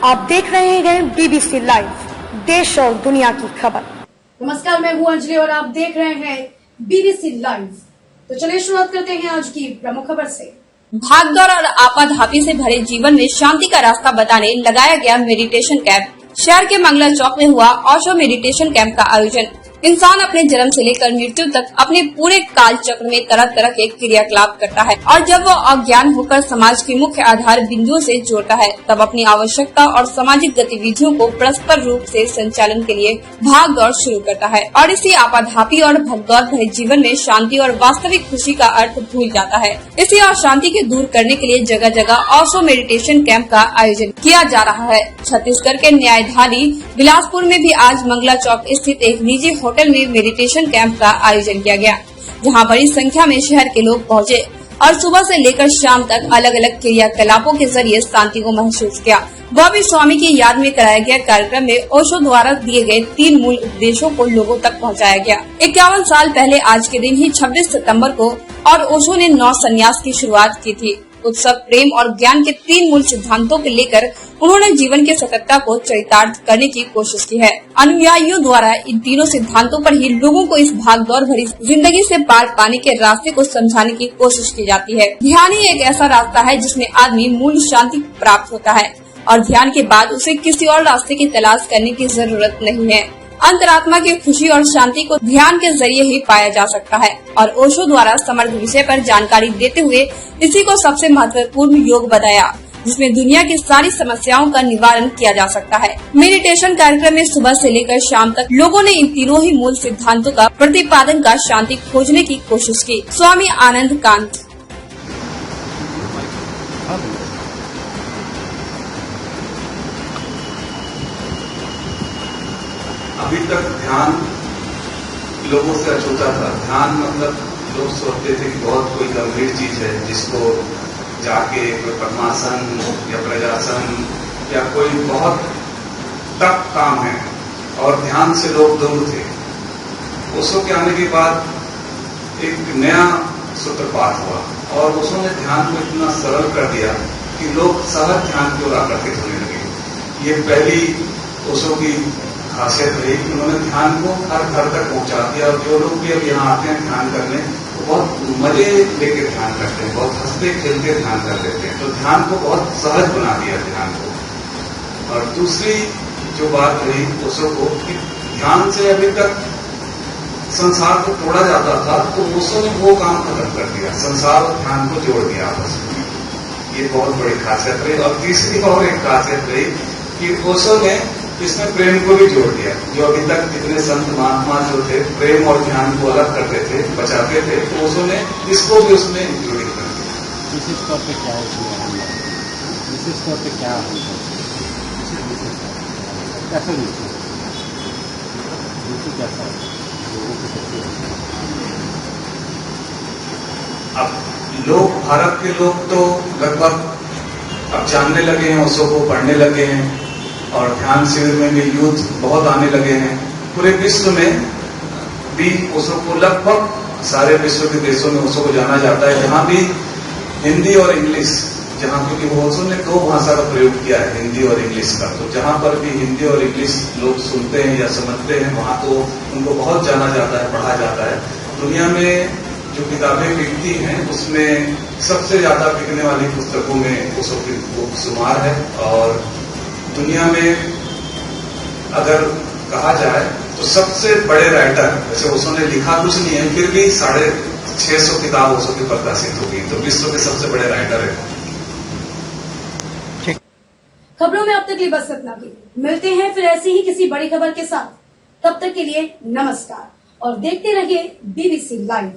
आप देख रहे हैं बीबीसी लाइव, देश और दुनिया की खबर। नमस्कार, मैं हूं अंजलि और आप देख रहे हैं बीबीसी लाइव। तो चलिए शुरुआत करते हैं आज की प्रमुख खबर से। भागदौड़ और आपाधापी से भरे जीवन में शांति का रास्ता बताने लगाया गया मेडिटेशन कैंप। शहर के मंगला चौक में हुआ ओशो मेडिटेशन कैंप का आयोजन। इंसान अपने जन्म से लेकर मृत्यु तक अपने पूरे काल चक्र में तरह तरह के क्रियाकलाप करता है और जब वो अज्ञान होकर समाज के मुख्य आधार बिंदुओं से जोड़ता है तब अपनी आवश्यकता और सामाजिक गतिविधियों को परस्पर रूप से संचालन के लिए भाग दौड़ शुरू करता है और इसी आपाधापी और भगदौड़ भरे जीवन में शांति और वास्तविक खुशी का अर्थ भूल जाता है। इसी अशांति के दूर करने के लिए जगह जगह ओशो मेडिटेशन कैंप का आयोजन किया जा रहा है। छत्तीसगढ़ के न्यायधानी बिलासपुर में भी आज मंगला चौक स्थित एक निजी होटल में मेडिटेशन कैंप का आयोजन किया गया, जहां बड़ी संख्या में शहर के लोग पहुंचे और सुबह से लेकर शाम तक अलग अलग क्रियाकलापों के जरिए शांति को महसूस किया। बॉबी स्वामी की याद में कराया गया कार्यक्रम में ओशो द्वारा दिए गए 3 मूल उपदेशों को लोगों तक पहुंचाया गया। 51 साल पहले आज के दिन ही 26 सितंबर को और ओशो ने 9 संन्यास की शुरुआत की थी। उत्सव प्रेम और ज्ञान के 3 मूल सिद्धांतों को लेकर उन्होंने जीवन के सत्यता को चरितार्थ करने की कोशिश की है। अनुयायियों द्वारा इन तीनों सिद्धांतों पर ही लोगों को इस भागदौड़ भरी जिंदगी से पार पाने के रास्ते को समझाने की कोशिश की जाती है। ध्यान ही एक ऐसा रास्ता है जिसमें आदमी मूल शांति प्राप्त होता है और ध्यान के बाद उसे किसी और रास्ते की तलाश करने की जरूरत नहीं है। अंतरात्मा की खुशी और शांति को ध्यान के जरिए ही पाया जा सकता है और ओशो द्वारा समग्र विषय पर जानकारी देते हुए इसी को सबसे महत्वपूर्ण योग बताया, जिसमें दुनिया की सारी समस्याओं का निवारण किया जा सकता है। मेडिटेशन कार्यक्रम में सुबह से लेकर शाम तक लोगों ने इन तीनों ही मूल सिद्धांतों का प्रतिपादन का शांति खोजने की कोशिश की। स्वामी आनंद कांत। अभी तक ध्यान लोगों से अछूता था। ध्यान मतलब लोग सोचते थे कि बहुत कोई गंभीर चीज है जिसको जाके कोई पद्मासन या प्रजासन या कोई बहुत टफ काम है, और ध्यान से लोग दूर थे। ओशो के आने के बाद एक नया सूत्रपात हुआ और ओशो ने ध्यान को इतना सरल कर दिया कि लोग सहज ध्यान की ओर आकर्षित होने लगे। ये पहली ओशो की खासियत रही कि उन्होंने ध्यान को हर घर तक पहुंचा दिया और जो लोग भी अब यहाँ आते हैं ध्यान करने वो बहुत मजे लेके ध्यान करते हैं, बहुत हंसते खेलते ध्यान कर लेते हैं। तो ध्यान को बहुत सहज बना दिया ध्यान को। और दूसरी जो बात रही ओशो को कि ध्यान से अभी तक संसार को तोड़ा जाता था, तो ओशो ने वो काम खत्म कर दिया, संसार और ध्यान को जोड़ दिया आपस में। ये बहुत बड़ी खासियत रही। और तीसरी और एक खासियत रही कि ओशो ने इसमें प्रेम को भी जोड़ दिया। जो अभी तक जितने संत महात्मा जो थे प्रेम और ध्यान को अलग करते थे, बचाते थे, तो ओशो ने इसको भी उसमें इंक्लूडिंग कर दिया। विशेष तौर पे क्या है, विशेष तौर पे क्या कैसा कैसा अब लोग, भारत के लोग तो लगभग अब जानने लगे हैं ओशो को, पढ़ने लगे हैं और ध्यान शिविर में भी यूथ बहुत आने लगे हैं। पूरे विश्व में भी ओशो को लगभग सारे विश्व के देशों में ओशो को जाना जाता है, जहां भी हिंदी और इंग्लिश, जहां क्योंकि वो ओशो ने 2 भाषा का प्रयोग किया है, हिंदी और इंग्लिश का, तो जहां पर भी हिंदी और इंग्लिश लोग सुनते हैं या समझते हैं वहां तो उनको बहुत जाना जाता है, पढ़ा जाता है। दुनिया में जो किताबें बिकती हैं उसमें सबसे ज्यादा बिकने वाली पुस्तकों में ओशो की बुक शुमार है। और दुनिया में अगर कहा जाए तो सबसे बड़े राइटर, वैसे ओशो ने लिखा कुछ नहीं है, फिर भी 650 किताब ओशो की प्रकाशित होगी, तो विश्व के सबसे बड़े राइटर है। खबरों में अब तक बस इतना ही। मिलते हैं फिर ऐसी ही किसी बड़ी खबर के साथ। तब तक के लिए नमस्कार और देखते रहिए बीबीसी लाइव।